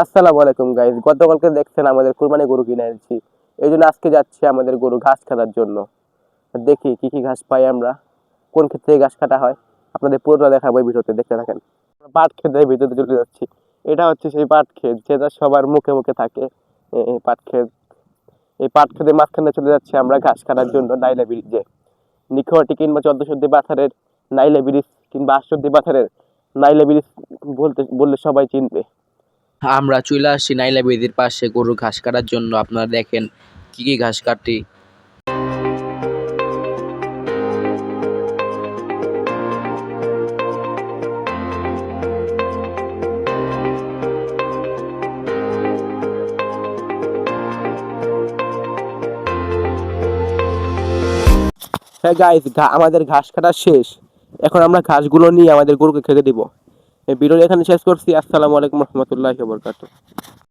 আসসালামু আলাইকুম গাইস, গতকালকে দেখছেন আমাদের কুরবানি গরু কিনে এনেছি। এই জন্য আজকে যাচ্ছি আমাদের গরু ঘাস কাটার জন্য। দেখি কি কি ঘাস পাই আমরা, কোন ক্ষেত্রে ঘাস কাটা হয় আপনাদের পুরোটা দেখাবো এই ভিডিওতে, দেখতে থাকেন। পাট ক্ষেতের ভিতরে চলে যাচ্ছি। এটা হচ্ছে সেই পাট ক্ষেত যেটা সবার মুখে মুখে থাকে। এই পাট ক্ষেত, এই পাট ক্ষেতের মাঝখানে চলে যাচ্ছি আমরা ঘাস কাটার জন্য নাইলা ব্রিজে। নিখোয়াটি কিংবা চোদ্দশোদ্দি পাথারের নাইলা ব্রিজ কিংবা আটশোদ্দি পাথারের নাইলা ব্রিজ বললে সবাই চিনবে। আমরা চলে আসছি নাইলা বেদির পাশে গরুর ঘাস কাটার জন্য। আপনারা দেখেন কি কি ঘাস কাটি। হ্যাঁ গাইস, আমাদের ঘাস কাটা শেষ। এখন আমরা ঘাসগুলো নিয়ে আমাদের গরুকে খেতে দিব। এই ভিডিও এখানে শেষ করছি। আসসালামু আলাইকুম রহমতুল্লাহি ওয়া বারাকাতুহু।